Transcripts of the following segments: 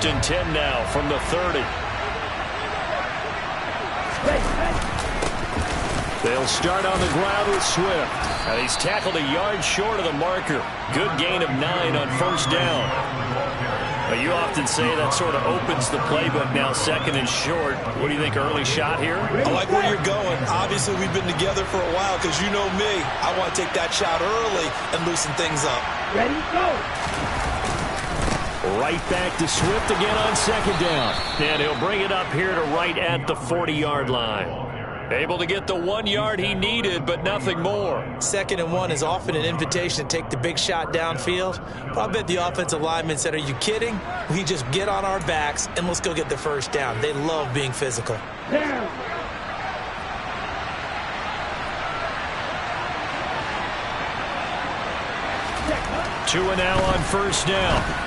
1st and 10 now from the 30. They'll start on the ground with Swift. And he's tackled a yard short of the marker. Good gain of 9 on 1st down. Well, you often say that sort of opens the playbook now, 2nd and short. What do you think, early shot here? I like where you're going. Obviously, we've been together for a while because you know me. I want to take that shot early and loosen things up. Ready, go. Right back to Swift again on 2nd down. And he'll bring it up here to right at the 40-yard line. Able to get the 1 yard he needed, but nothing more. 2nd and 1 is often an invitation to take the big shot downfield. But I bet the offensive lineman said, are you kidding? We just get on our backs and let's go get the 1st down. They love being physical. Down. Two and now on 1st down.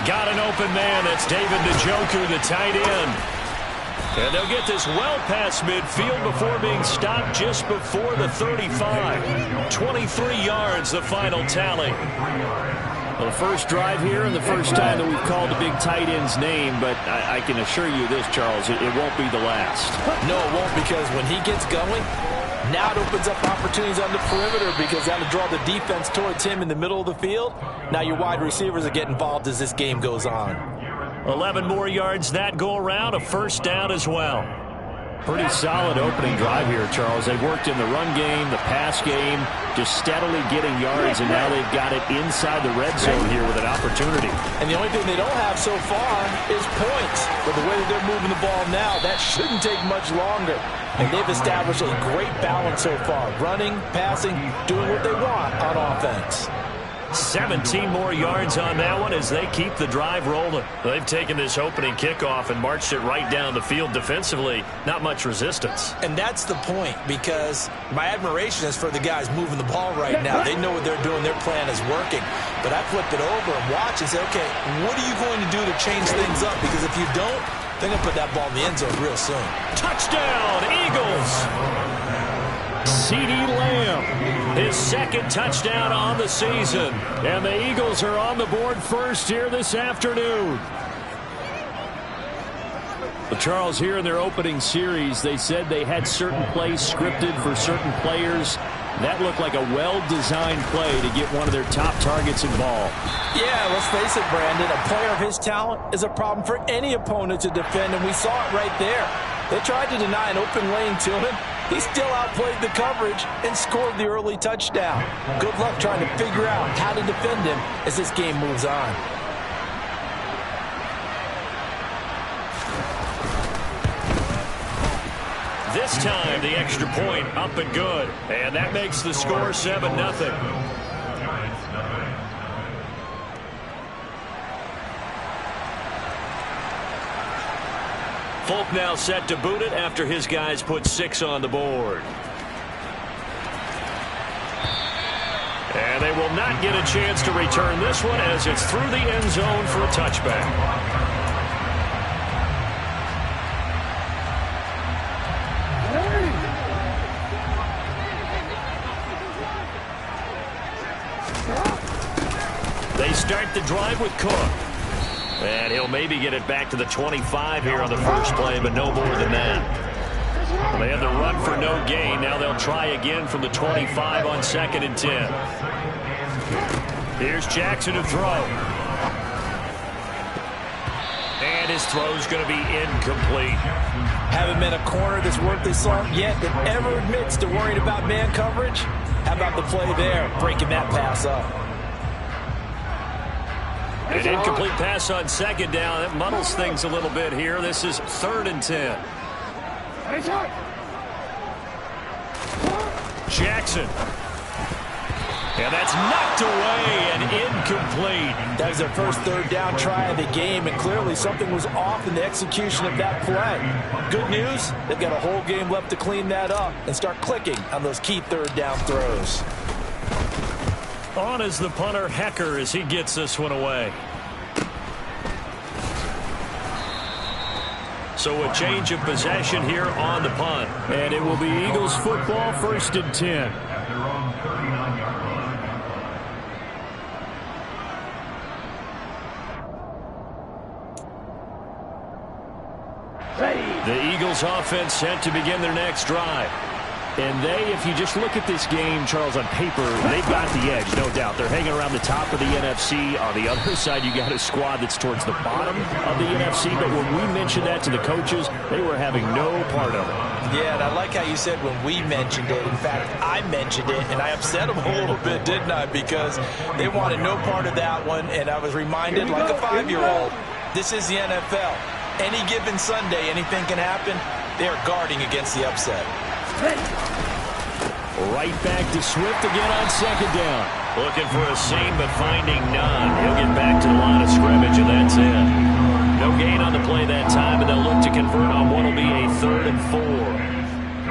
Got an open man. That's David Njoku, the tight end. And they'll get this well past midfield before being stopped just before the 35. 23 yards, the final tally. Well, the first drive here and the first time that we've called the big tight end's name, but I can assure you this, Charles, it won't be the last. No, it won't, because when he gets going, now it opens up opportunities on the perimeter because that'll draw the defense towards him in the middle of the field. Now your wide receivers will get involved as this game goes on. 11 more yards that go around, a 1st down as well. Pretty solid opening drive here, Charles. They've worked in the run game, the pass game, just steadily getting yards, and now they've got it inside the red zone here with an opportunity. And the only thing they don't have so far is points. But the way that they're moving the ball now, that shouldn't take much longer. And they've established a great balance so far. Running, passing, doing what they want on offense. 17 more yards on that one as they keep the drive rolling. They've taken this opening kickoff and marched it right down the field defensively. Not much resistance. And that's the point, because my admiration is for the guys moving the ball right now. They know what they're doing. Their plan is working. But I flip it over and watch and say, okay, what are you going to do to change things up? Because if you don't, they're going to put that ball in the end zone real soon. Touchdown, Eagles! CeeDee Lamb, his 2nd touchdown on the season. And the Eagles are on the board first here this afternoon. But Charles, here in their opening series, they said they had certain plays scripted for certain players. That looked like a well-designed play to get one of their top targets involved. Yeah, let's face it, Brandon. A player of his talent is a problem for any opponent to defend, and we saw it right there. They tried to deny an open lane to him. He still outplayed the coverage and scored the early touchdown. Good luck trying to figure out how to defend him as this game moves on. This time, the extra point up and good. And that makes the score 7-0. Folk now set to boot it after his guys put 6 on the board. And they will not get a chance to return this one as it's through the end zone for a touchback. They start the drive with Cook. And he'll maybe get it back to the 25 here on the first play, but no more than that. They had the run for no gain. Now they'll try again from the 25 on 2nd and 10. Here's Jackson to throw. And his throw's going to be incomplete. Haven't been a corner that's worth his salt yet that ever admits to worrying about man coverage. How about the play there, breaking that pass up? An incomplete pass on 2nd down. That muddles things a little bit here. This is 3rd and 10. Jackson. And that's knocked away and incomplete. That was their first 3rd down try of the game, and clearly something was off in the execution of that play. Good news, they've got a whole game left to clean that up and start clicking on those key 3rd down throws. On is the punter, Hecker, as he gets this one away. So a change of possession here on the punt. And it will be Eagles football, 1st and 10. The Eagles offense set to begin their next drive. And if you just look at this game, Charles, on paper, they've got the edge, no doubt. They're hanging around the top of the NFC. On the other side, you got a squad that's towards the bottom of the NFC. But when we mentioned that to the coaches, they were having no part of it. Yeah, and I like how you said when we mentioned it. In fact, I mentioned it, and I upset them a little bit, didn't I? Because they wanted no part of that one, and I was reminded like a 5-year-old. This is the NFL. Any given Sunday, anything can happen. They are guarding against the upset. Right back to Swift again on second down. Looking for a seam, but finding none. He'll get back to the line of scrimmage, and that's it. No gain on the play that time, and they'll look to convert on what will be a 3rd and 4.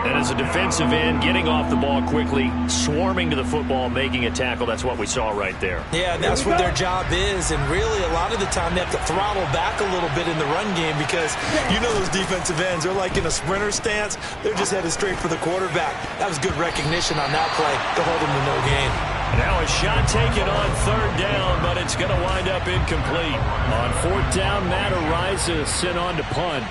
And as a defensive end, getting off the ball quickly, swarming to the football, making a tackle, that's what we saw right there. Yeah, and that's what their job is. And really, a lot of the time, they have to throttle back a little bit in the run game because you know those defensive ends, they're like in a sprinter stance. They're just headed straight for the quarterback. That was good recognition on that play to hold them to no gain. Now a shot taken on 3rd down, but it's going to wind up incomplete. On 4th down, Matt Araiza sent on to punt.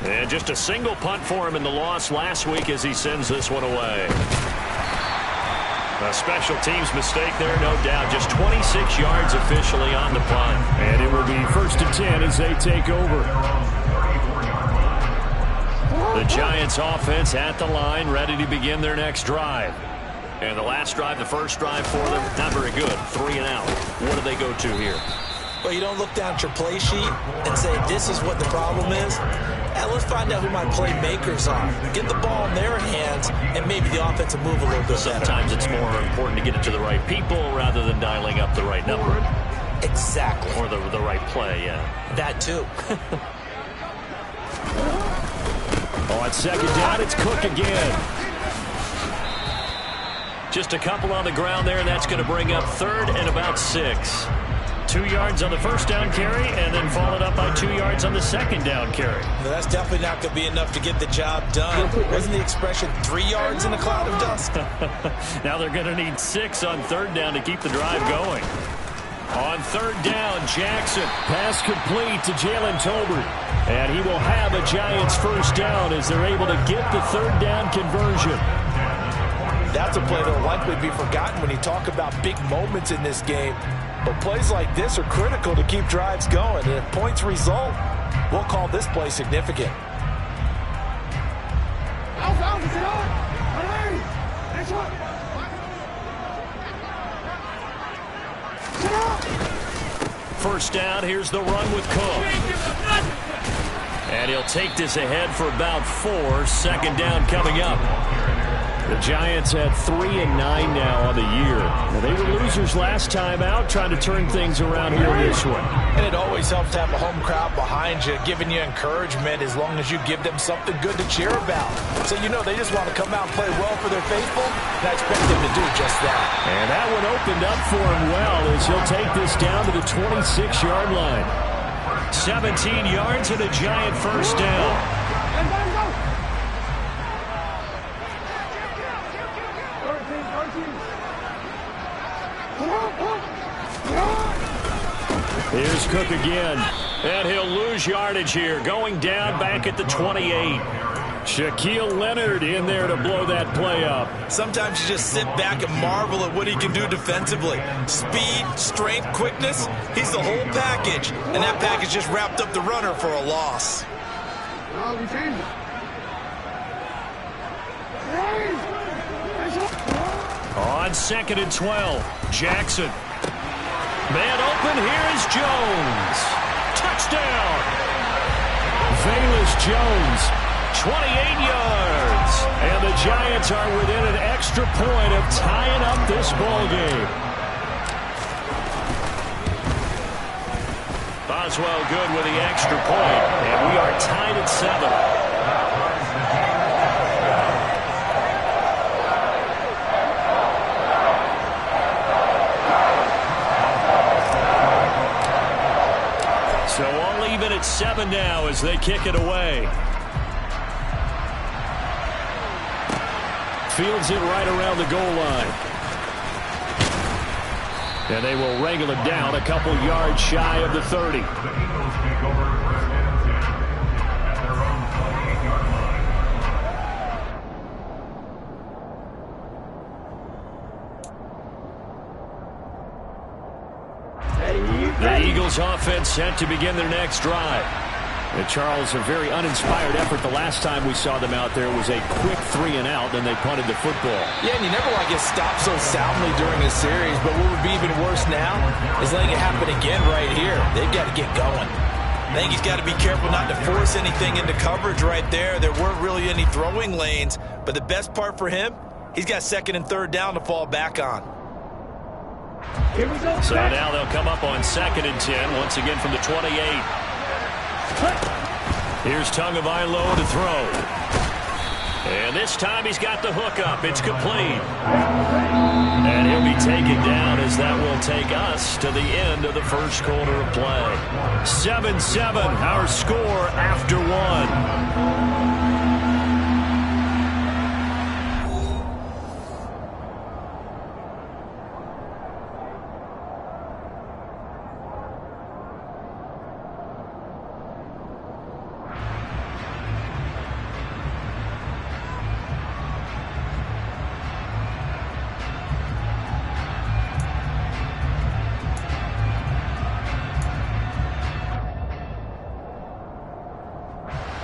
And just a single punt for him in the loss last week as he sends this one away. A special teams mistake there, no doubt. Just 26 yards officially on the punt. And it will be 1st and 10 as they take over. The Giants offense at the line, ready to begin their next drive. And the last drive, the first drive for them, not very good. 3 and out. What do they go to here? Well, you don't look down at your play sheet and say, this is what the problem is. Let's find out who my playmakers are. Get the ball in their hands, and maybe the offense will move a little bit better. Sometimes it's more important to get it to the right people rather than dialing up the right number. Exactly. Or the right play, yeah. That too. On second down, it's Cook again. Just a couple on the ground there, and that's going to bring up 3rd and about 6. 2 yards on the first down carry, and then followed up by 2 yards on the second down carry. Well, that's definitely not going to be enough to get the job done. Wasn't the expression 3 yards in a cloud of dust? Now they're going to need 6 on 3rd down to keep the drive going. On 3rd down, Jackson. Pass complete to Jalen Tolbert. And he will have a Giants first down as they're able to get the 3rd down conversion. That's a play that will likely be forgotten when you talk about big moments in this game. But plays like this are critical to keep drives going. And if points result, we'll call this play significant. First down, here's the run with Cook. And he'll take this ahead for about 4. 2nd down coming up. The Giants at 3-9 now on the year. Now, they were losers last time out, trying to turn things around here this one. And it always helps to have a home crowd behind you, giving you encouragement as long as you give them something good to cheer about. So you know they just want to come out and play well for their faithful, and I expect them to do just that. And that one opened up for him well as he'll take this down to the 26-yard line. 17 yards and a Giant first down. Here's Cook again, and he'll lose yardage here, going down back at the 28. Shaquille Leonard in there to blow that play up. Sometimes you just sit back and marvel at what he can do defensively. Speed, strength, quickness, he's the whole package. And that package just wrapped up the runner for a loss. On 2nd and 12, Jackson. Man open, here is Jones. Touchdown! Velus Jones, 28 yards. And the Giants are within an extra point of tying up this ball game. Boswell good with the extra point, and we are tied at 7. So all even at 7 now as they kick it away. Fields it right around the goal line. And they will wrangle it down a couple yards shy of the 30. The Eagles offense set to begin their next drive. Charles, a very uninspired effort the last time we saw them out there was a quick 3-and-out, and they punted the football. Yeah, and you never want to get stopped so soundly during a series, but what would be even worse now is letting it happen again right here. They've got to get going. I think he's got to be careful not to force anything into coverage right there. There weren't really any throwing lanes, but the best part for him, he's got second and third down to fall back on. Here we go. So now they'll come up on 2nd and 10, once again from the 28. Here's Tagovailoa to throw. And this time he's got the hook up. It's complete. And he'll be taken down as that will take us to the end of the first quarter of play. 7-7, our score after one.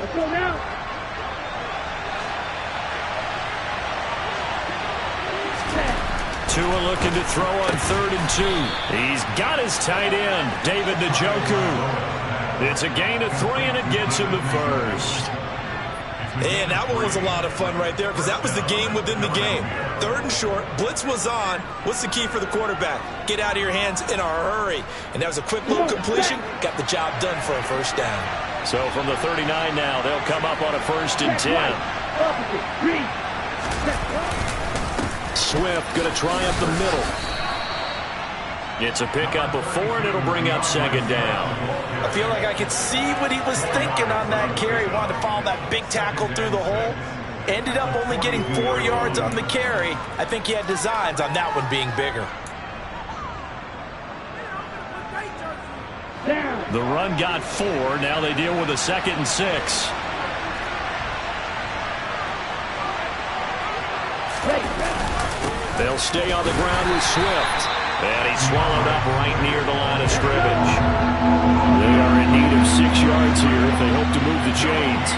Let's go now. Tua looking to throw on 3rd and 2. He's got his tight end, David Njoku. It's a gain of 3, and it gets him the first. And that one was a lot of fun right there because that was the game within the game. 3rd and short, blitz was on. What's the key for the quarterback? Get out of your hands in a hurry. And that was a quick little completion. Got the job done for a first down. So from the 39 now, they'll come up on a 1st and 10. Swift going to try up the middle. It's a pickup of 4, and it'll bring up 2nd down. I feel like I could see what he was thinking on that carry. Wanted to follow that big tackle through the hole. Ended up only getting 4 yards on the carry. I think he had designs on that one being bigger. The run got 4. Now they deal with a 2nd and 6. They'll stay on the ground with Swift. And he's swallowed up right near the line of scrimmage. They are in need of 6 yards here if they hope to move the chains.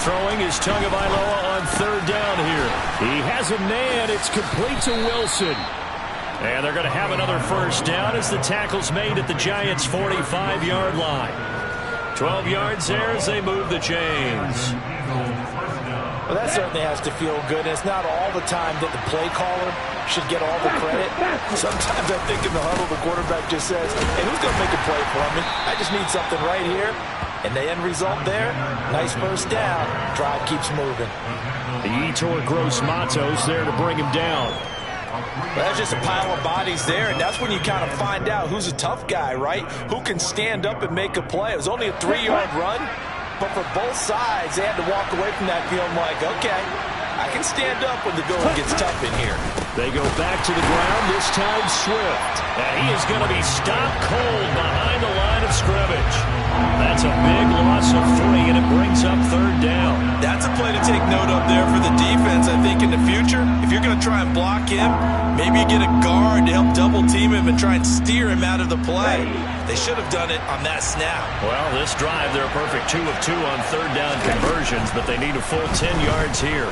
Throwing is Tagovailoa on 3rd down here. He has a man. It's complete to Wilson. And they're going to have another first down as the tackle's made at the Giants' 45-yard line. 12 yards there as they move the chains. Well, that certainly has to feel good. And it's not all the time that the play caller should get all the credit. Sometimes I think in the huddle, the quarterback just says, hey, who's going to make a play for me? I just need something right here. And the end result there, nice first down. Drive keeps moving. Yetur Gross-Matos there to bring him down. Well, that's just a pile of bodies there, and that's when you kind of find out who's a tough guy, right? Who can stand up and make a play. It was only a 3-yard run, but for both sides, they had to walk away from that feeling like, okay, I can stand up when the going gets tough in here. They go back to the ground, this time Swift. And he is going to be stopped cold behind the line of scrimmage. That's a big loss of 3, and it brings up 3rd down. That's a play to take note of there for the defense, I think, in the future. If you're going to try and block him, maybe you get a guard to help double-team him and try and steer him out of the play. They should have done it on that snap. Well, this drive, they're a perfect 2 of 2 on 3rd down conversions, but they need a full 10 yards here.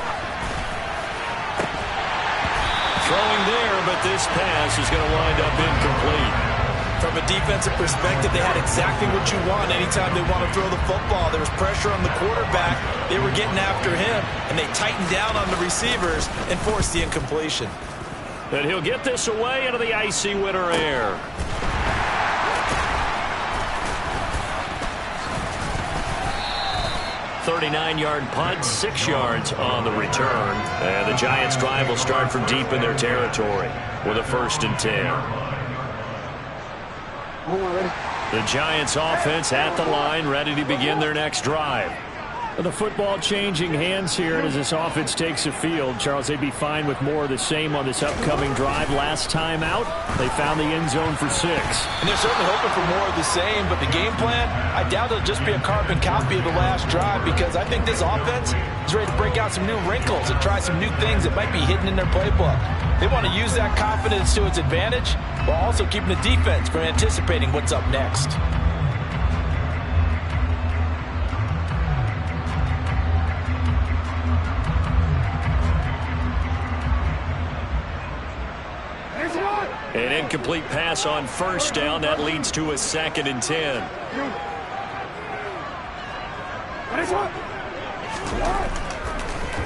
Throwing there, but this pass is going to wind up incomplete. From a defensive perspective, they had exactly what you want anytime they want to throw the football. There was pressure on the quarterback. They were getting after him, and they tightened down on the receivers and forced the incompletion. And he'll get this away into the icy winter air. .39-yard punt, 6 yards on the return. And the Giants' drive will start from deep in their territory with a 1st and 10. The Giants' offense at the line, ready to begin their next drive. The football changing hands here as this offense takes the field. Charles, they'd be fine with more of the same on this upcoming drive. Last time out, they found the end zone for 6. And they're certainly hoping for more of the same, but the game plan, I doubt it'll just be a carbon copy of the last drive, because I think this offense is ready to break out some new wrinkles and try some new things that might be hidden in their playbook. They want to use that confidence to its advantage while also keeping the defense from anticipating what's up next. An incomplete pass on first down. That leads to a 2nd and 10.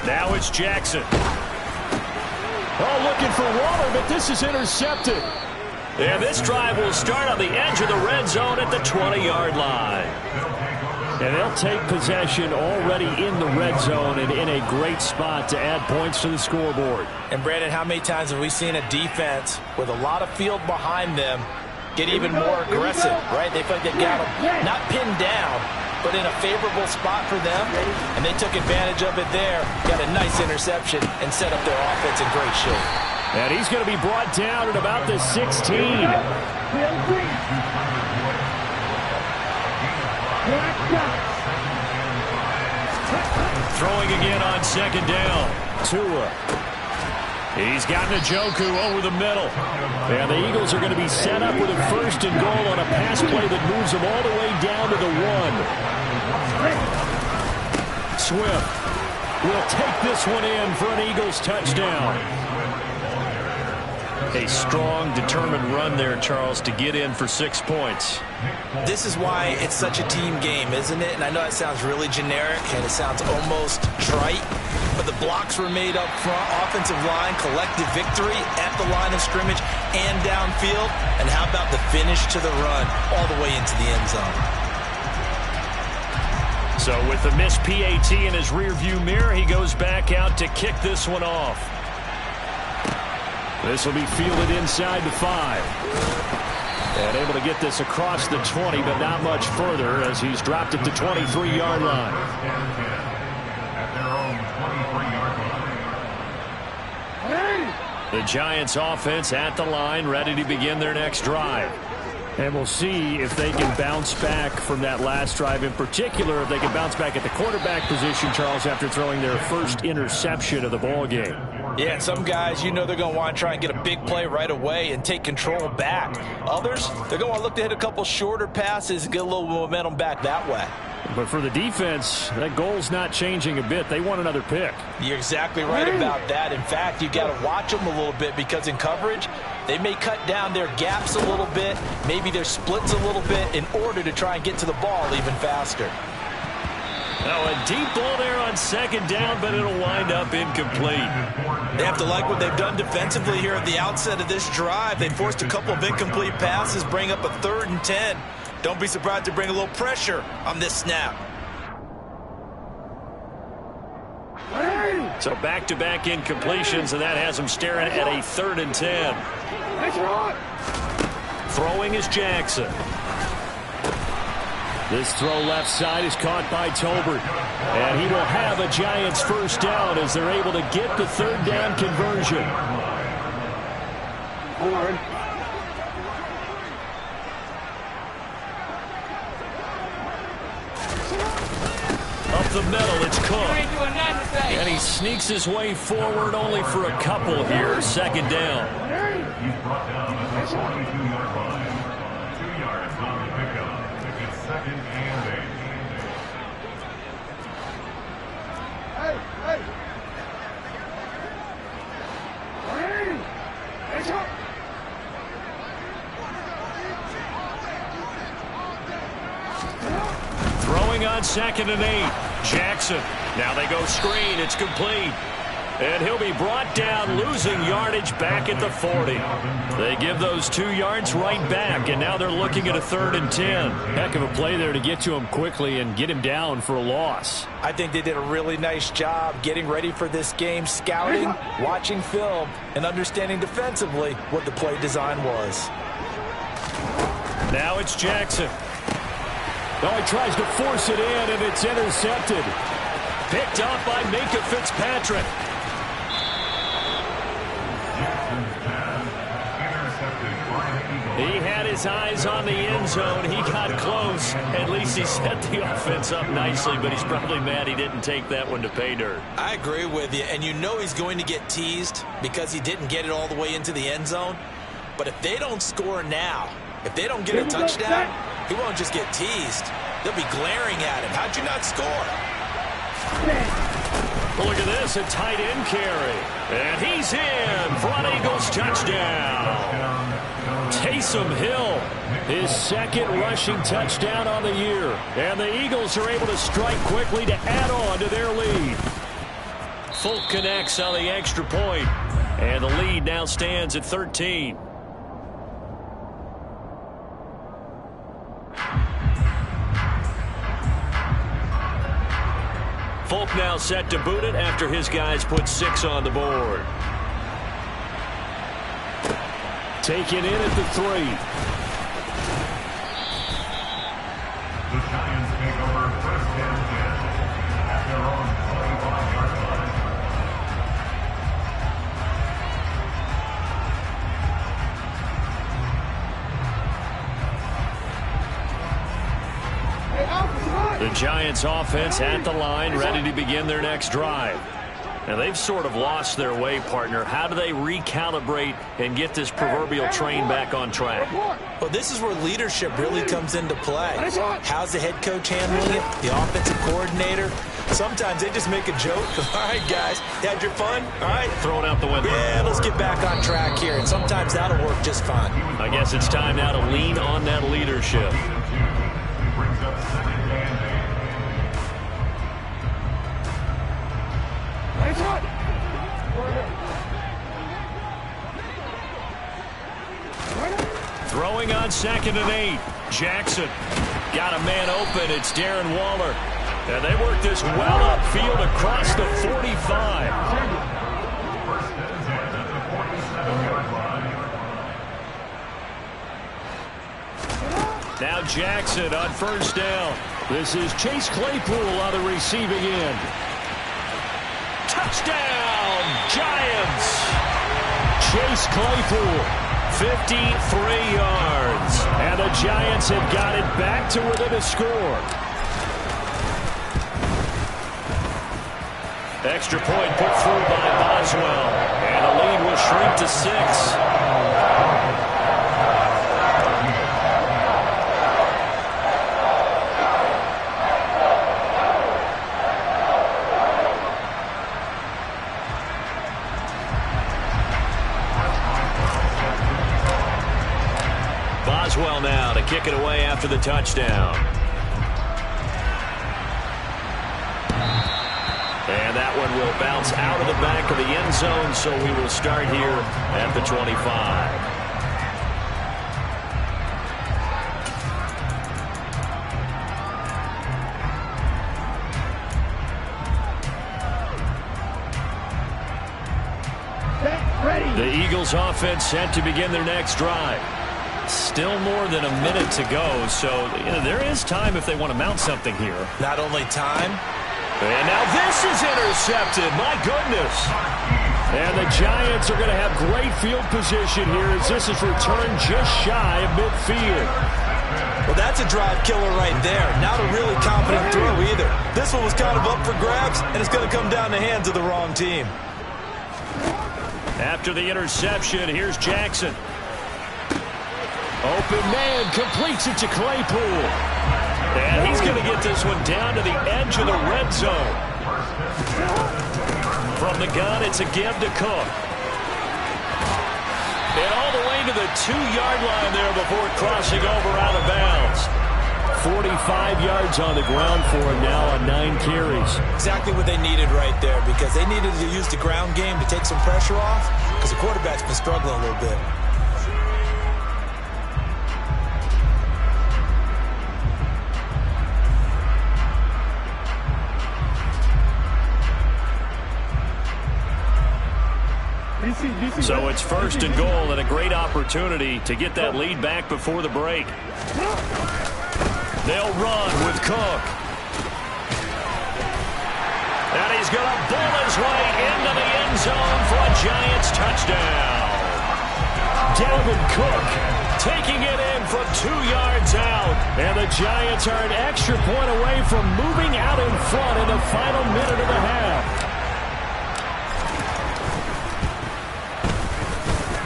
Now it's Jackson. Oh, looking for Waller, but this is intercepted. And this drive will start on the edge of the red zone at the 20-yard line. And they'll take possession already in the red zone and in a great spot to add points to the scoreboard. And, Brandon, how many times have we seen a defense with a lot of field behind them get even more aggressive, right? They feel like they've got them not pinned down, but in a favorable spot for them, and they took advantage of it there, got a nice interception, and set up their offense in great shape. And he's going to be brought down at about the 16. Throwing again on 2nd down. Tua. He's got Njoku over the middle. And the Eagles are going to be set up with a 1st and goal on a pass play that moves them all the way down to the 1. Swift will take this one in for an Eagles touchdown. A strong, determined run there, Charles, to get in for 6 points. This is why it's such a team game, isn't it? And I know that sounds really generic and it sounds almost trite, but the blocks were made up front, offensive line, collective victory at the line of scrimmage and downfield. And how about the finish to the run all the way into the end zone? So with the missed PAT in his rearview mirror, he goes back out to kick this one off. This will be fielded inside the 5. And able to get this across the 20, but not much further as he's dropped at the 23-yard line. The Giants offense at the line, ready to begin their next drive. And we'll see if they can bounce back from that last drive. In particular, if they can bounce back at the quarterback position, Charles, after throwing their first interception of the ball game. Yeah, and some guys, you know they're going to want to try and get a big play right away and take control back. Others, they're going to look to hit a couple shorter passes and get a little momentum back that way. But for the defense, that goal's not changing a bit. They want another pick. You're exactly right about that. In fact, you got to watch them a little bit, because in coverage, they may cut down their gaps a little bit, maybe their splits a little bit, in order to try and get to the ball even faster. Oh, a deep ball there on 2nd down, but it'll wind up incomplete. They have to like what they've done defensively here at the outset of this drive. They forced a couple of incomplete passes, bring up a 3rd and 10. Don't be surprised to bring a little pressure on this snap. So back-to-back incompletions, and that has them staring at a 3rd and 10. Throwing is Jackson. This throw left side is caught by Tolbert. And he will have a Giants 1st down as they're able to get the 3rd down conversion. Up the middle, it's Cook. And he sneaks his way forward only for a couple here. 2nd down. He's brought down at the 42-yard line. 2 yards on the pickup. It's 2nd and 8. Throwing on 2nd and 8. Jackson. Now they go screen. It's complete. And he'll be brought down, losing yardage back at the 40. They give those 2 yards right back, and now they're looking at a 3rd and 10. Heck of a play there to get to him quickly and get him down for a loss. I think they did a really nice job getting ready for this game, scouting, watching film, and understanding defensively what the play design was. Now it's Jackson. Oh, he tries to force it in, and it's intercepted. Picked off by Minkah Fitzpatrick. He had his eyes on the end zone. He got close. At least he set the offense up nicely, but he's probably mad he didn't take that one to pay dirt. I agree with you, and you know he's going to get teased because he didn't get it all the way into the end zone. But if they don't score now, if they don't get a touchdown, he won't just get teased. They'll be glaring at him. How'd you not score? Well, look at this, a tight end carry. And he's in for an Eagles touchdown. Taysom Hill, his second rushing touchdown on the year. And the Eagles are able to strike quickly to add on to their lead. Folk connects on the extra point, and the lead now stands at 13. Folk now set to boot it after his guys put 6 on the board. Taken in at the 3. The Giants take over first and 10 at their own 25-yard line. The Giants offense at the line, ready to begin their next drive. Now, they've sort of lost their way, partner. How do they recalibrate and get this proverbial train back on track? Well, this is where leadership really comes into play. How's the head coach handling it? The offensive coordinator? Sometimes they just make a joke. All right, guys, you had your fun? All right. Throw it out the window. Yeah, let's get back on track here. And sometimes that'll work just fine. I guess it's time now to lean on that leadership. Brings up second and 8. Throwing on second and 8. Jackson got a man open. It's Darren Waller. And they work this well upfield across the 45. First and 10 at the 47-yard line. Now Jackson on first down. This is Chase Claypool on the receiving end. Touchdown, Giants! Chase Claypool. 53 yards. And the Giants have got it back to within a score. Extra point put through by Boswell. And the lead will shrink to 6. Boswell now to kick it away after the touchdown. And that one will bounce out of the back of the end zone, so we will start here at the 25. The Eagles offense set to begin their next drive. Still more than a minute to go, so there is time if they want to mount something here. Not only time. And now this is intercepted. My goodness. And the Giants are going to have great field position here as this is returned just shy of midfield. Well, that's a drive killer right there. Not a really confident throw either. This one was kind of up for grabs, and it's going to come down the hands of the wrong team. After the interception, here's Jackson. Open man completes it to Claypool. And he's going to get this one down to the edge of the red zone. From the gun, it's a give to Cook. And all the way to the 2-yard line there before crossing over out of bounds. 45 yards on the ground for him now on 9 carries. Exactly what they needed right there, because they needed to use the ground game to take some pressure off, because the quarterback's been struggling a little bit. So it's first and goal and a great opportunity to get that lead back before the break. They'll run with Cook. is going to bull his way into the end zone for a Giants touchdown. Dalvin Cook taking it in from 2 yards out. And the Giants are an extra point away from moving out in front in the final minute of the half.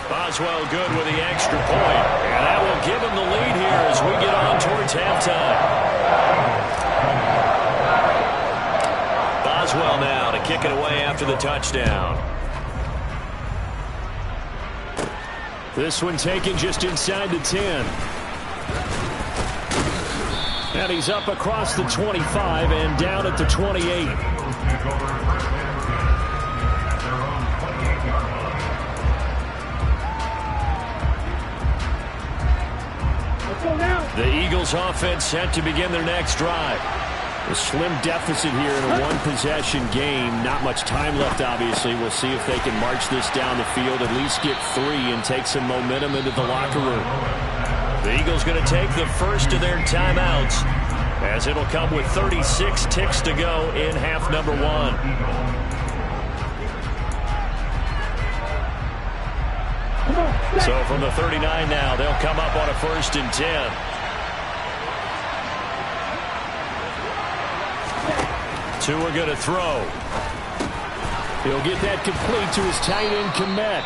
Boswell good with the extra point. And that will give him the lead here as we get on towards halftime. Boswell now to kick it away after the touchdown. This one taken just inside the 10. And he's up across the 25 and down at the 28. The Eagles offense set to begin their next drive. A slim deficit here in a one-possession game. Not much time left, obviously. We'll see if they can march this down the field, at least get 3 and take some momentum into the locker room. The Eagles going to take the first of their timeouts, as it'll come with 36 ticks to go in half number 1. So from the 39 now, they'll come up on a 1st and 10. Tua going to throw. He'll get that complete to his tight end, Kmet.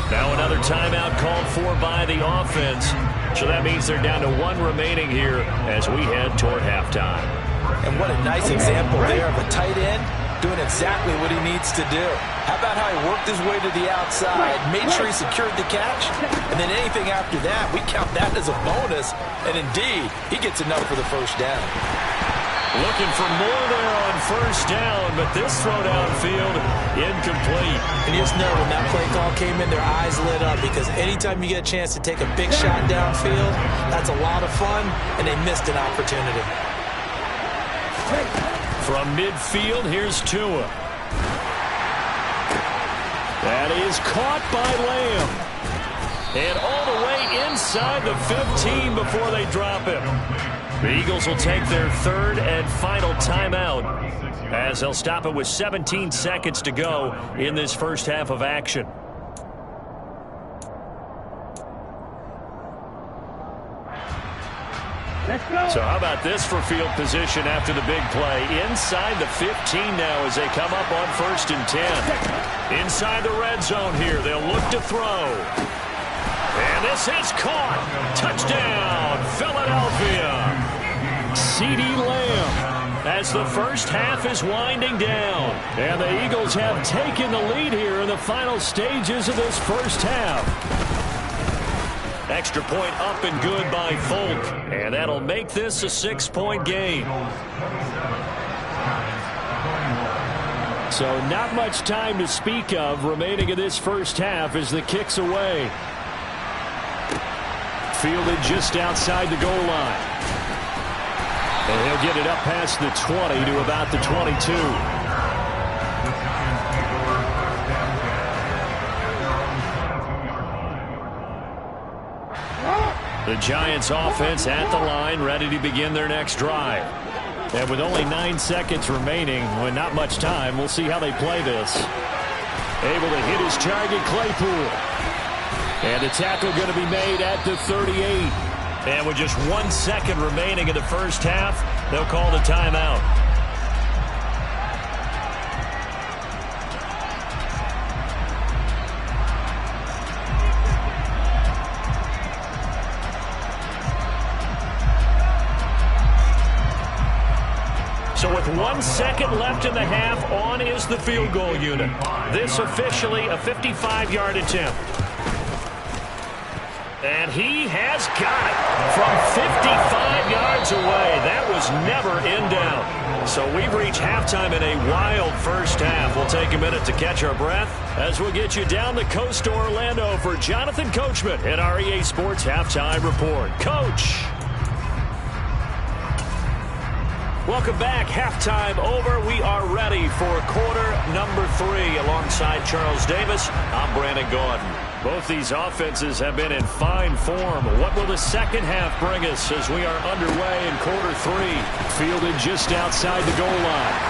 Now another timeout called for by the offense. So that means they're down to 1 remaining here as we head toward halftime. And what a nice example there of a tight end doing exactly what he needs to do. How about how he worked his way to the outside, made sure he secured the catch, and then anything after that, we count that as a bonus. And indeed, he gets enough for the first down. Looking for more there on 1st down, but this throw downfield incomplete. And you just know when that play call came in, their eyes lit up, because anytime you get a chance to take a big shot downfield, that's a lot of fun, and they missed an opportunity. From midfield, here's Tua. That is caught by Lamb. And all the way inside the 15 before they drop him. The Eagles will take their 3rd and final timeout, as they'll stop it with 17 seconds to go in this first half of action. So how about this for field position after the big play? Inside the 15 now as they come up on 1st and 10. Inside the red zone here, they'll look to throw. And this is caught. Touchdown, Philadelphia. CeeDee Lamb as the first half is winding down. And the Eagles have taken the lead here in the final stages of this first half. Extra point up and good by Folk. And that'll make this a 6-point game. So not much time to speak of remaining in this first half as the kick's away. Fielded just outside the goal line. And he'll get it up past the 20 to about the 22. The Giants offense at the line, ready to begin their next drive. And with only 9 seconds remaining, with not much time, we'll see how they play this. Able to hit his target, Claypool. And the tackle going to be made at the 38. And with just 1 second remaining in the first half, they'll call the timeout. So with 1 second left in the half, on is the field goal unit. This officially a 55-yard attempt. And he has got it from 55 yards away. That was never in doubt. So we've reached halftime in a wild first half. We'll take a minute to catch our breath as we'll get you down the coast to Orlando for Jonathan Coachman at our EA Sports Halftime Report. Coach. Welcome back. Halftime over. We are ready for quarter number 3 alongside Charles Davis. I'm Brandon Gaudin. Both these offenses have been in fine form. What will the second half bring us as we are underway in quarter 3? Fielded just outside the goal line.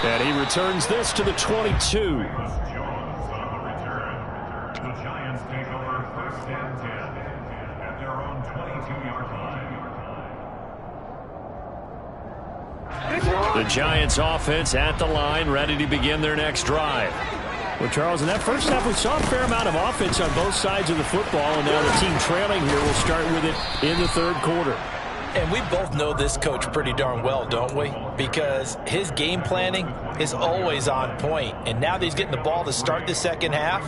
And he returns this to the 22. Jones on the return. The Giants take over 1st and 10 at their own 22-yard line. The Giants offense at the line, ready to begin their next drive. Well, Charles, in that first half, we saw a fair amount of offense on both sides of the football, and now the team trailing here will start with it in the third quarter. And we both know this coach pretty darn well, don't we? Because his game planning is always on point. And now that he's getting the ball to start the second half,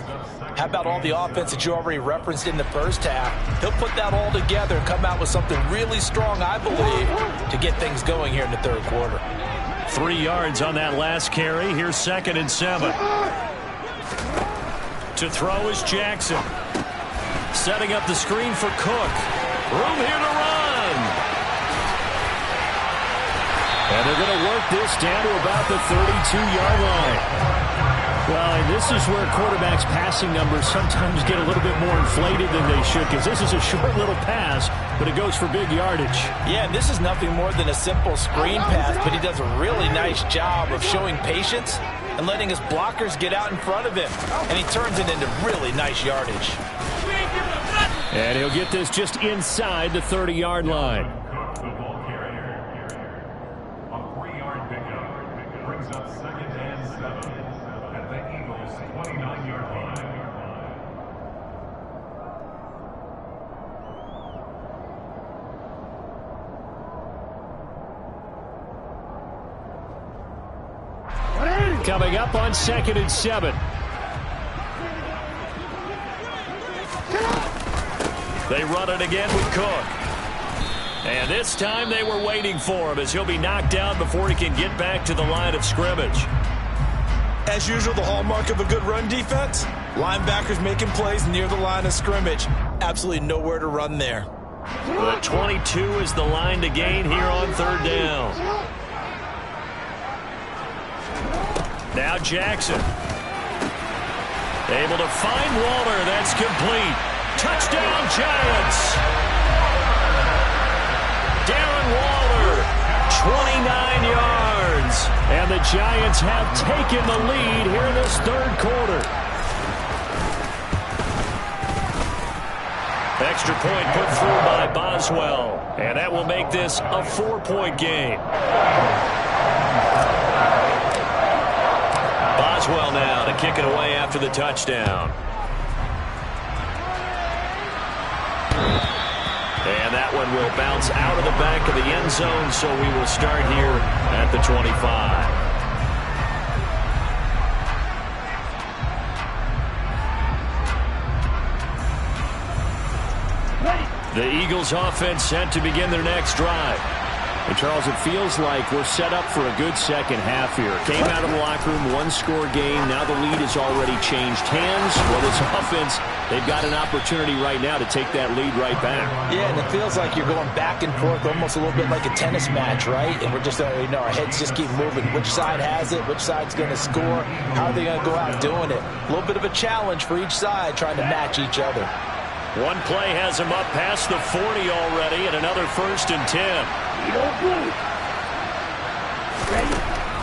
how about all the offense that you already referenced in the first half? He'll put that all together and come out with something really strong, I believe, to get things going here in the third quarter. 3 yards on that last carry. Here's 2nd and 7. To throw is Jackson. Setting up the screen for Cook. Room here to run. And they're going to work this down to about the 32-yard line. Well, and this is where quarterbacks' passing numbers sometimes get a little bit more inflated than they should, because this is a short little pass, but it goes for big yardage. Yeah, this is nothing more than a simple screen pass, but he does a really nice job of showing patience and letting his blockers get out in front of him. And he turns it into really nice yardage. And he'll get this just inside the 30-yard line. Cook, the ball carrier. A 3-yard pickup brings up 2nd and 7 at the Eagles' 29-yard line. Coming up on 2nd and 7. They run it again with Cook. And this time they were waiting for him as he'll be knocked down before he can get back to the line of scrimmage. As usual, the hallmark of a good run defense, linebackers making plays near the line of scrimmage. Absolutely nowhere to run there. The 22 is the line to gain here on 3rd down. Now Jackson. Able to find Waller. That's complete. Touchdown, Giants. Darren Waller, 29 yards. And the Giants have taken the lead here in this third quarter. Extra point put through by Boswell. And that will make this a 4-point game. Boswell now to kick it away after the touchdown. And that one will bounce out of the back of the end zone, so we will start here at the 25. The Eagles offense set to begin their next drive. And Charles, it feels like we're set up for a good second half here. Came out of the locker room, one-score game. Now the lead has already changed hands. Well, this offense, they've got an opportunity right now to take that lead right back. Yeah, and it feels like you're going back and forth, almost a little bit like a tennis match, right? And we're just, our heads just keep moving. Which side has it? Which side's going to score? How are they going to go out doing it? A little bit of a challenge for each side, trying to match each other. One play has him up past the 40 already, and another 1st and 10.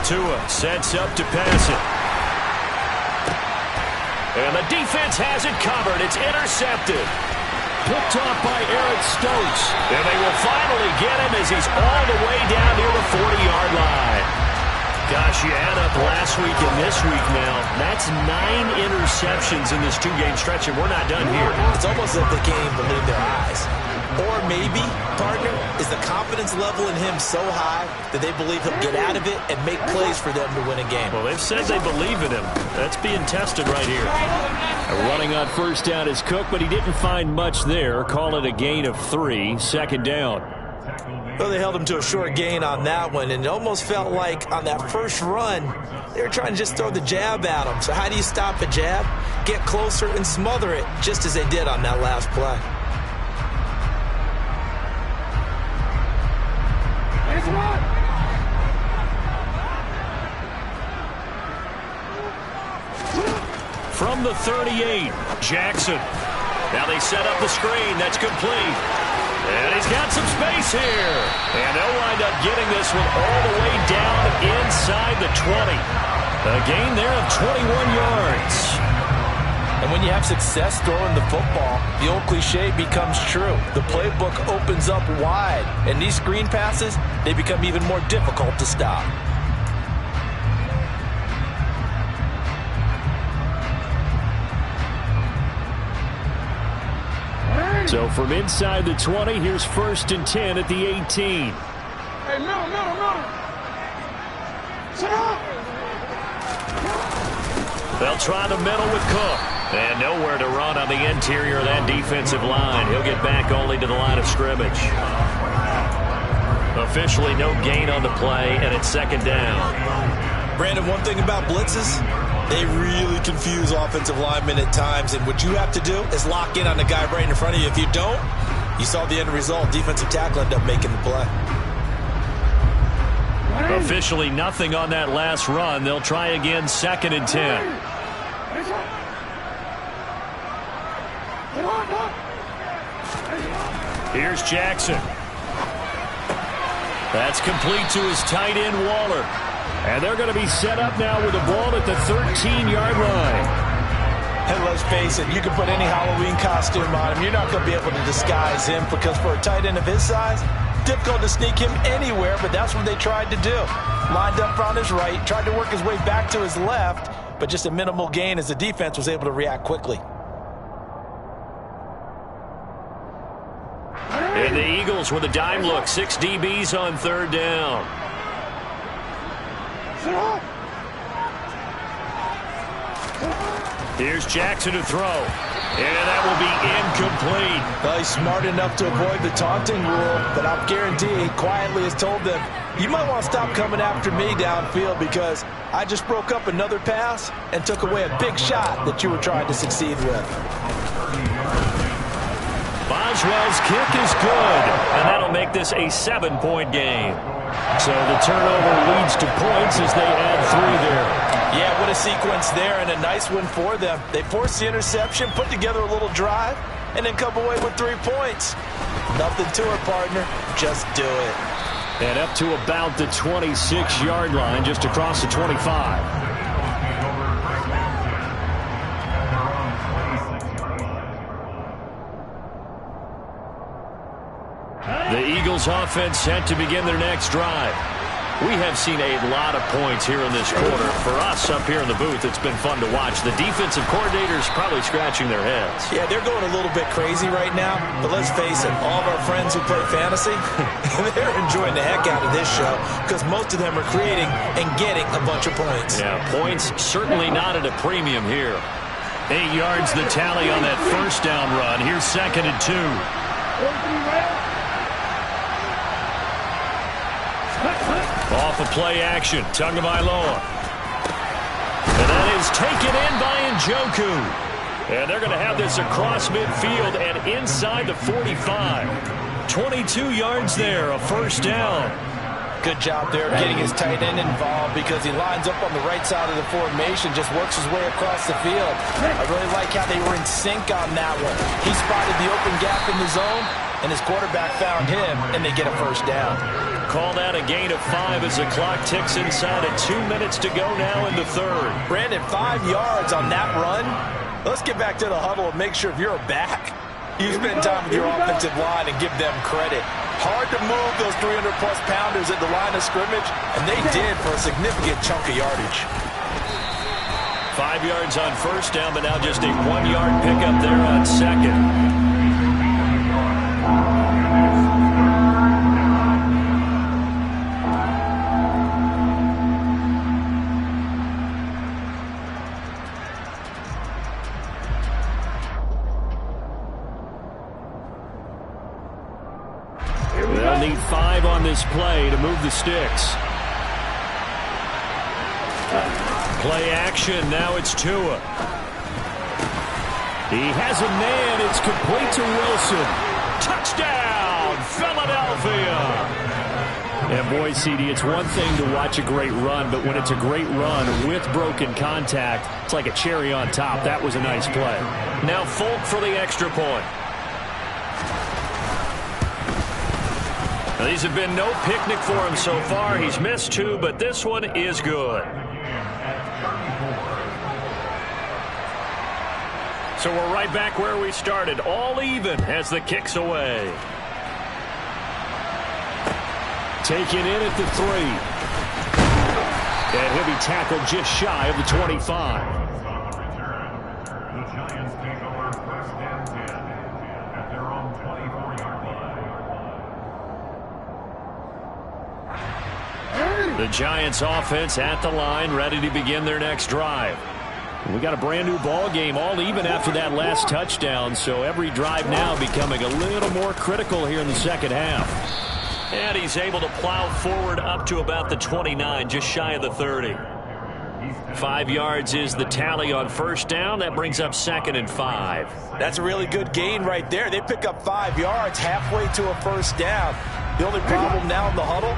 Tua sets up to pass it. And the defense has it covered. It's intercepted. Picked off by Eric Stokes. And they will finally get him as he's all the way down near the 40-yard line. Gosh, you add up last week and this week now. That's 9 interceptions in this 2-game stretch, and we're not done here. It's almost like they can't even believe their eyes. Or maybe, partner, is the confidence level in him so high that they believe he'll get out of it and make plays for them to win a game. Well, they've said they believe in him. That's being tested right here. Running on 1st down is Cook, but he didn't find much there. Call it a gain of 3, 2nd down. Well, they held him to a short gain on that one, and it almost felt like on that first run, they were trying to just throw the jab at him. So how do you stop a jab? Get closer and smother it, just as they did on that last play. From the 38, Jackson. Now they set up the screen. That's complete. And he's got some space here. And they'll wind up getting this one all the way down inside the 20. A gain there of 21 yards. And when you have success throwing the football, the old cliche becomes true. The playbook opens up wide. And these screen passes, they become even more difficult to stop. So from inside the 20, here's 1st and 10 at the 18. Hey, middle. Sit up. They'll try the middle with Cook. And nowhere to run on the interior of that defensive line. He'll get back only to the line of scrimmage. Officially no gain on the play, and it's 2nd down. Brandon, one thing about blitzes, they really confuse offensive linemen at times, and what you have to do is lock in on the guy right in front of you. If you don't, you saw the end result. Defensive tackle ended up making the play. Officially nothing on that last run. They'll try again, 2nd and 10. Here's Jackson. That's complete to his tight end, Waller. And they're going to be set up now with the ball at the 13-yard line. And let's face it, you can put any Halloween costume on him. You're not going to be able to disguise him because for a tight end of his size, difficult to sneak him anywhere, but that's what they tried to do. Lined up on his right, tried to work his way back to his left, but just a minimal gain as the defense was able to react quickly. And the Eagles with a dime look, 6 DBs on 3rd down. Here's Jackson to throw. And that will be incomplete. Well, he's smart enough to avoid the taunting rule, but I'll guarantee he quietly has told them, you might want to stop coming after me downfield because I just broke up another pass and took away a big shot that you were trying to succeed with. Boswell's kick is good, and that'll make this a 7-point game. So the turnover leads to points as they add 3 there. Yeah, what a sequence there, and a nice one for them. They forced the interception, put together a little drive, and then come away with 3 points. Nothing to it, partner. Just do it. And up to about the 26-yard line, just across the 25. The Eagles offense set to begin their next drive. We have seen a lot of points here in this quarter. For us up here in the booth, it's been fun to watch. The defensive coordinators probably scratching their heads. Yeah, they're going a little bit crazy right now, but let's face it, all of our friends who play fantasy, they're enjoying the heck out of this show because most of them are creating and getting a bunch of points. Yeah, points certainly not at a premium here. 8 yards the tally on that 1st down run. Here's 2nd and 2. Off of play action, Tagovailoa. And that is taken in by Njoku. And they're going to have this across midfield and inside the 45. 22 yards there, a 1st down. Good job there getting his tight end involved because he lines up on the right side of the formation, just works his way across the field. I really like how they were in sync on that one. He spotted the open gap in the zone, and his quarterback found him, and they get a 1st down. Call that a gain of 5 as the clock ticks inside at 2 minutes to go now in the 3rd. Brandon, 5 yards on that run. Let's get back to the huddle and make sure if you're a back, you spend time with your offensive line and give them credit. Hard to move those 300-plus pounders at the line of scrimmage, and they did for a significant chunk of yardage. 5 yards on 1st down, but now just a 1-yard pickup there on 2nd. They'll need 5 on this play to move the sticks. Play action, now it's Tua. He has a man, it's complete to Wilson. Touchdown, Philadelphia! And boy, CD, it's one thing to watch a great run, but when it's a great run with broken contact, it's like a cherry on top. That was a nice play. Now Folk for the extra point. These have been no picnic for him so far. He's missed 2, but this one is good. So we're right back where we started, all even as the kick's away. Taken in at the 3. And he'll be tackled just shy of the 25. The Giants take over first and 10 at their own 24-yard line. The Giants offense at the line, ready to begin their next drive. We got a brand new ball game, all even after that last touchdown, so every drive now becoming a little more critical here in the second half. And he's able to plow forward up to about the 29, just shy of the 30. 5 yards is the tally on first down. That brings up 2nd and 5. That's a really good gain right there. They pick up 5 yards halfway to a first down. The only problem now in the huddle,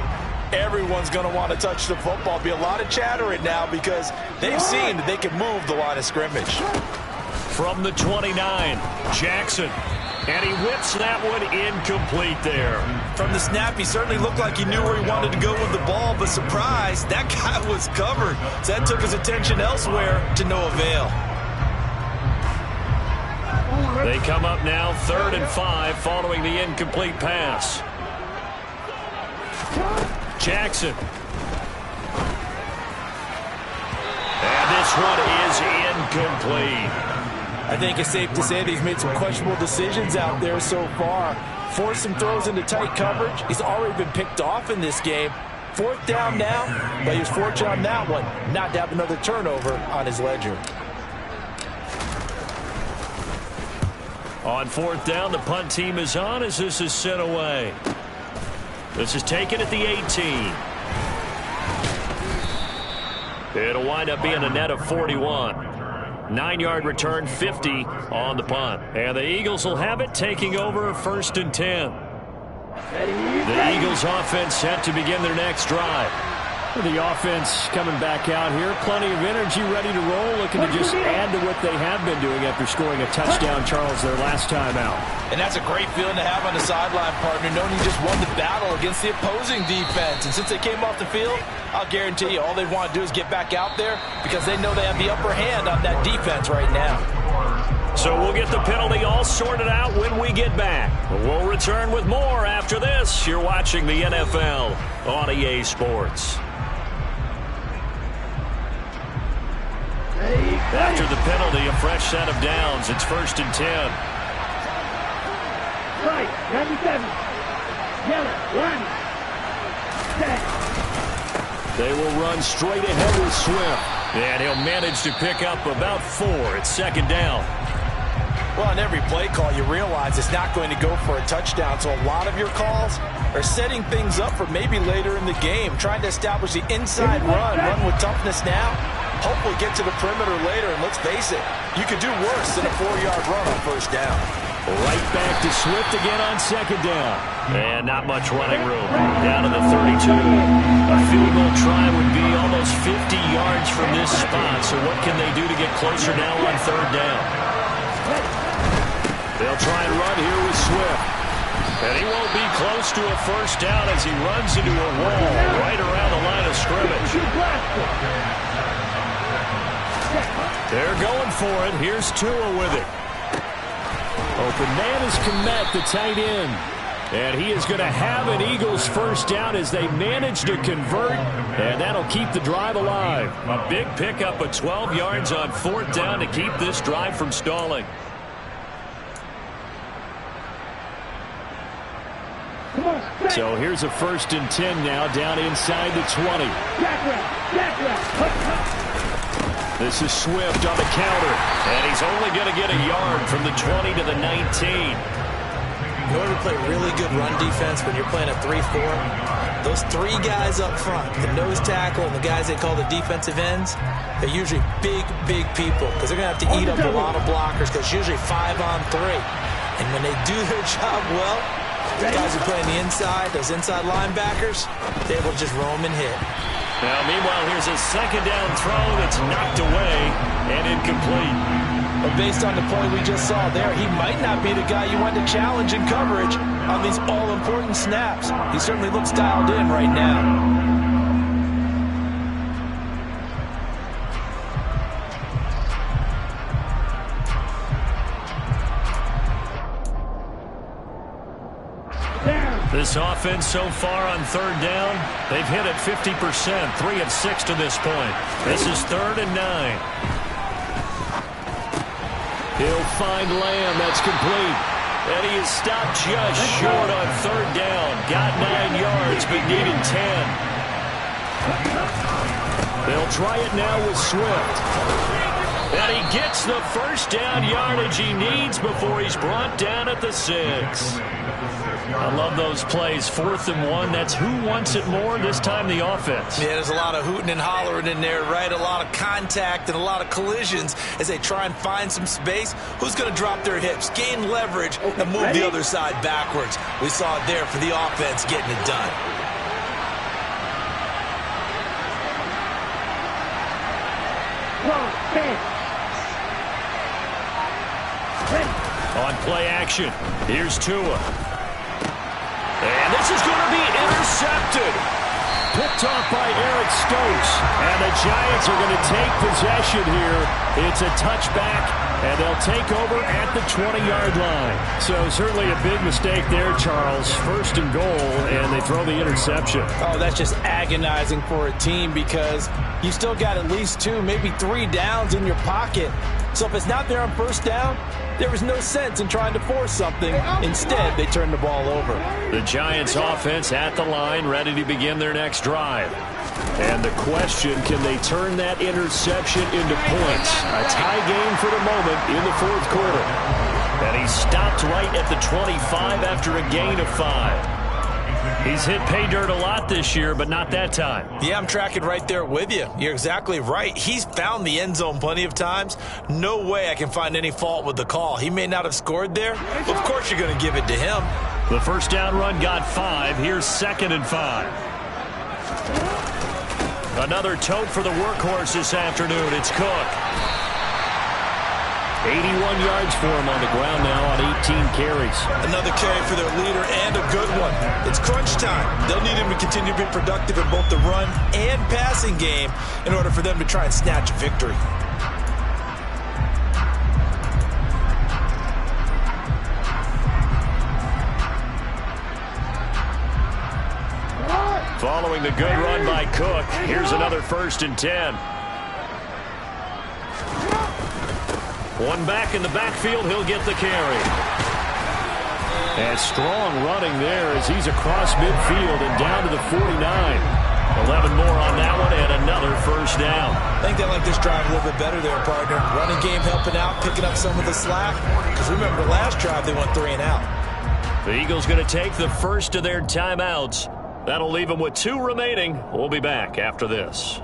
everyone's going to want to touch the football. Be a lot of chattering now because they've seen that they can move the line of scrimmage. From the 29, Jackson. And he whips that one incomplete there. From the snap, he certainly looked like he knew where he wanted to go with the ball, but surprise, that guy was covered. So that took his attention elsewhere to no avail. They come up now 3rd and 5 following the incomplete pass. Jackson. And this one is incomplete. I think it's safe to say that he's made some questionable decisions out there so far. Forced some throws into tight coverage. He's already been picked off in this game. 4th down now, but he was fortunate on that one not to have another turnover on his ledger. On 4th down, the punt team is on as this is sent away. This is taken at the 18. It'll wind up being a net of 41. 9-yard return, 50 on the punt. And the Eagles will have it, taking over 1st and 10. The Eagles offense set to begin their next drive. The offense coming back out here. Plenty of energy, ready to roll, looking to just add to what they have been doing after scoring a touchdown, Charles, their last time out. And that's a great feeling to have on the sideline, partner, knowing you just won the battle against the opposing defense. And since they came off the field, I'll guarantee you all they want to do is get back out there because they know they have the upper hand on that defense right now. So we'll get the penalty all sorted out when we get back. We'll return with more after this. You're watching the NFL on EA Sports. After the penalty, a fresh set of downs. It's 1st and 10. Right, 97. Yellow, line. Set. They will run straight ahead with Swift. And he'll manage to pick up about 4. It's 2nd down. Well, on every play call, you realize it's not going to go for a touchdown. So a lot of your calls are setting things up for maybe later in the game, trying to establish the inside run with toughness now. Hopefully get to the perimeter later, and let's face it, you could do worse than a 4-yard run on 1st down. Right back to Swift again on 2nd down. And not much running room. Down to the 32. A field goal try would be almost 50 yards from this spot. So what can they do to get closer now on 3rd down? They'll try and run here with Swift. And he won't be close to a 1st down as he runs into a wall right around the line of scrimmage. They're going for it. Here's Tua with it. Open man is Kmet, the tight end. And he is going to have an Eagles 1st down as they manage to convert. And that'll keep the drive alive. A big pickup of 12 yards on 4th down to keep this drive from stalling. So here's a 1st and 10 now down inside the 20. This is Swift on the counter. And he's only going to get a yard from the 20 to the 19. In order to play really good run defense when you're playing a 3-4, those 3 guys up front, the nose tackle and the guys they call the defensive ends, they're usually big people because they're going to have to eat up a lot of blockers because it's usually 5 on 3. And when they do their job well, the guys who play on the inside, those inside linebackers, they're able to just roam and hit. Now, meanwhile, here's a second down throw that's knocked away and incomplete. But based on the play we just saw there, he might not be the guy you want to challenge in coverage on these all-important snaps. He certainly looks dialed in right now. This offense so far on third down, they've hit it 50%, 3 of 6 to this point. This is 3rd and 9. He'll find Lamb. That's complete. And he is stopped just short on third down. Got 9 yards, but needed 10. They'll try it now with Swift. And he gets the first down yardage he needs before he's brought down at the 6. I love those plays. 4th and 1. That's who wants it more, this time the offense. Yeah, there's a lot of hooting and hollering in there, right? A lot of contact and a lot of collisions as they try and find some space. Who's going to drop their hips, gain leverage, and move the other side backwards? We saw it there for the offense getting it done. On play action, here's Tua. And this is going to be intercepted. Picked off by Eric Stokes. And the Giants are going to take possession here. It's a touchback, and they'll take over at the 20-yard line. So certainly a big mistake there, Charles. 1st and goal, and they throw the interception. Oh, that's just agonizing for a team because you still got at least 2, maybe 3 downs in your pocket. So if it's not there on 1st down, there was no sense in trying to force something. Instead, they turned the ball over. The Giants offense at the line, ready to begin their next drive. And the question, can they turn that interception into points? A tie game for the moment in the 4th quarter. And he stopped right at the 25 after a gain of 5. He's hit pay dirt a lot this year, but not that time. Yeah, I'm tracking right there with you. You're exactly right. He's found the end zone plenty of times. No way I can find any fault with the call. He may not have scored there. Of course you're going to give it to him. The first down run got 5. Here's 2nd and 5. Another tote for the workhorse this afternoon. It's Cook. 81 yards for him on the ground now on 18 carries. Another carry for their leader and a good one. It's crunch time. They'll need him to continue to be productive in both the run and passing game in order for them to try and snatch a victory. Following the good run by Cook, here's another 1st and 10. One back in the backfield, he'll get the carry. And strong running there as he's across midfield and down to the 49. 11 more on that one and another 1st down. I think they like this drive a little bit better there, partner. Running game helping out, picking up some of the slack. Because remember, the last drive they went 3 and out. The Eagles going to take the first of their timeouts. That'll leave them with 2 remaining. We'll be back after this.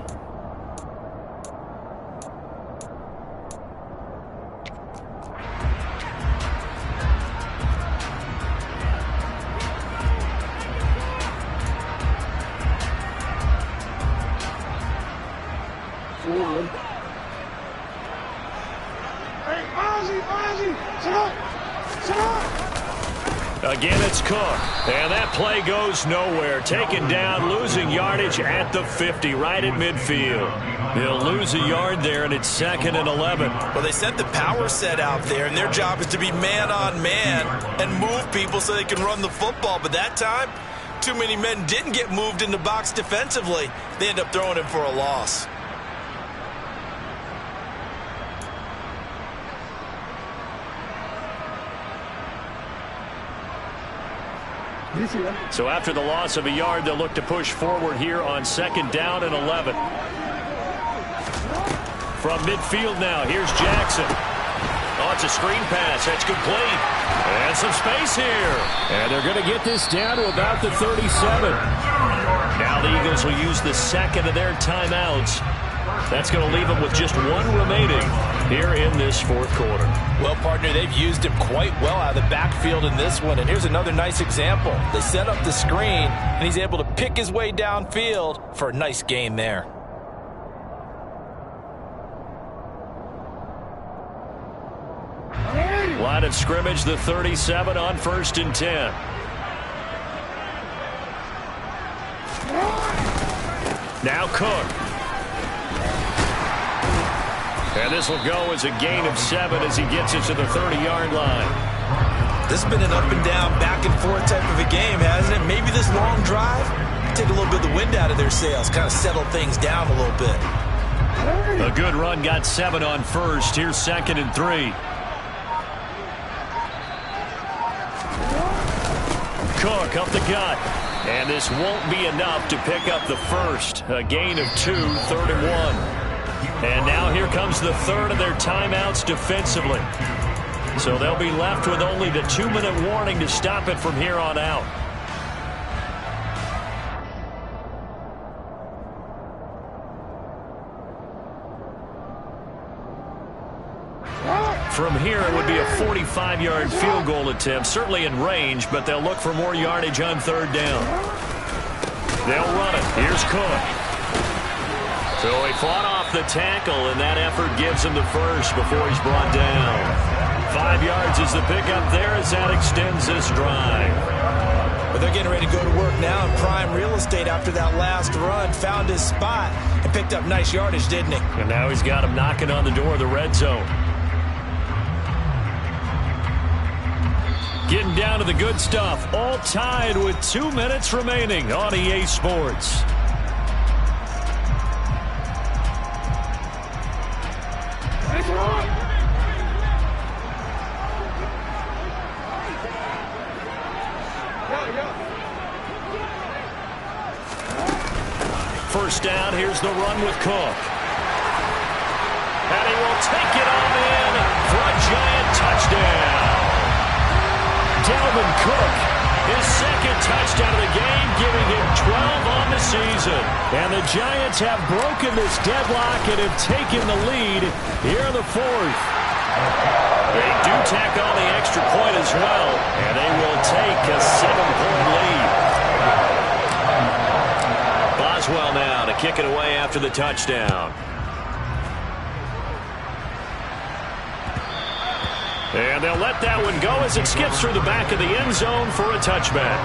Again, it's Cook. And that play goes nowhere. Taken down, losing yardage at the 50, right at midfield. They'll lose a yard there, and it's 2nd and 11. Well, they sent the power set out there, and their job is to be man-on-man and move people so they can run the football. But that time, too many men didn't get moved in the box defensively. They end up throwing him for a loss. So after the loss of a yard, they'll look to push forward here on 2nd down and 11. From midfield now, here's Jackson. Oh, it's a screen pass. That's complete. And some space here. And they're going to get this down to about the 37. Now the Eagles will use the 2nd of their timeouts. That's going to leave them with just 1 remaining. here in this fourth quarter. Well, partner, they've used him quite well out of the backfield in this one. And here's another nice example. They set up the screen, and he's able to pick his way downfield for a nice gain there. Line of scrimmage, the 37 on 1st and 10. Now Cook. And this will go as a gain of 7 as he gets it to the 30-yard line. This has been an up and down, back and forth type of a game, hasn't it? Maybe this long drive, take a little bit of the wind out of their sails, kind of settle things down a little bit. A good run, got 7 on 1st. Here's 2nd and 3. Cook up the gut. And this won't be enough to pick up the first. A gain of 2, 3rd and 1. And now here comes the third of their timeouts defensively. So they'll be left with only the 2-minute warning to stop it from here on out. From here, it would be a 45-yard field goal attempt, certainly in range, but they'll look for more yardage on 3rd down. They'll run it. Here's Cook. So he fought off the tackle, and that effort gives him the first before he's brought down. 5 yards is the pickup there as that extends this drive. But they're getting ready to go to work now in prime real estate after that last run. Found his spot and picked up nice yardage, didn't he? And now he's got him knocking on the door of the red zone. Getting down to the good stuff. All tied with 2 minutes remaining on EA Sports. First down, here's the run with Cook. And he will take it on in for a giant touchdown. Dalvin Cook, his second touchdown of the game, giving him 12 on the season. And the Giants have broken this deadlock and have taken the lead here in the fourth. They do tack on the extra point as well, and they will take a 7-point lead. Boswell now to kick it away after the touchdown. And they'll let that one go as it skips through the back of the end zone for a touchback.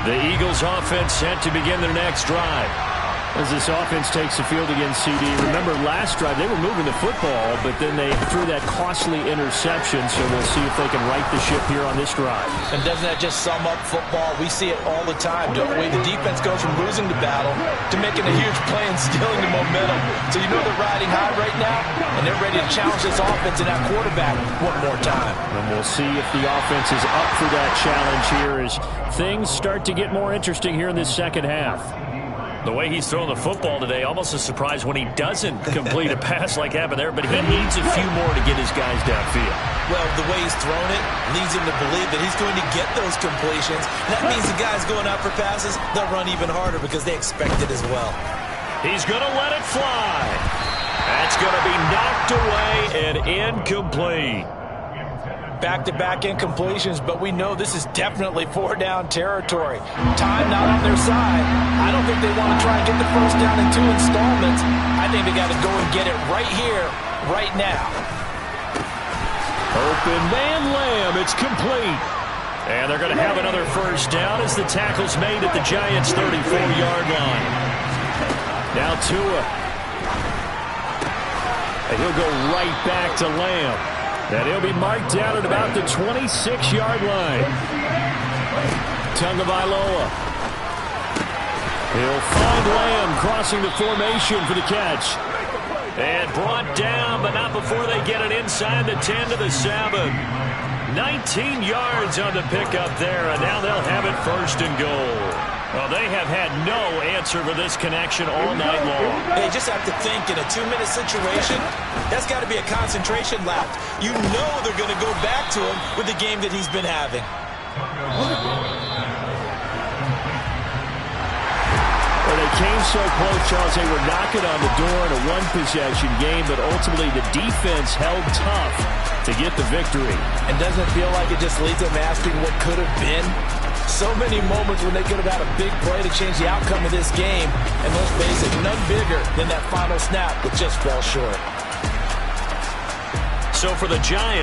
The Eagles offense set to begin their next drive. As this offense takes the field against CD, remember last drive they were moving the football, but then they threw that costly interception, so we'll see if they can right the ship here on this drive. And doesn't that just sum up football? We see it all the time, don't we? The defense goes from losing the battle to making a huge play and stealing the momentum. So you know they're riding high right now, and they're ready to challenge this offense and that quarterback one more time. And we'll see if the offense is up for that challenge here as things start to get more interesting here in this second half. The way he's throwing the football today, almost a surprise when he doesn't complete a pass like happened there, but he needs a few more to get his guys downfield. Well, the way he's thrown it leads him to believe that he's going to get those completions. That means the guys going out for passes, they'll run even harder because they expect it as well. He's going to let it fly. That's going to be knocked away and incomplete. Back-to-back incompletions, but we know this is definitely 4-down territory. Time not on their side. I don't think they want to try and get the first down in 2 installments. I think they got to go and get it right here, right now. Open man Lamb, it's complete. And they're going to have another first down as the tackle's made at the Giants' 34-yard line. Now Tua. And he'll go right back to Lamb. And he'll be marked down at about the 26-yard line. Tagovailoa. He'll find Lamb crossing the formation for the catch. And brought down, but not before they get it inside the 10 to the 7. 19 yards on the pickup there, and now they'll have it 1st and goal. Well, they have had no answer for this connection all night long. They just have to think in a 2-minute situation, that's got to be a concentration lapse. You know they're going to go back to him with the game that he's been having. Well, they came so close, Charles. They were knocking on the door in a one-possession game, but ultimately the defense held tough to get the victory. And doesn't it feel like it just leaves them asking what could have been? So many moments when they could have had a big play to change the outcome of this game. And let's face it, none bigger than that final snap that just fell short. So for the Giants,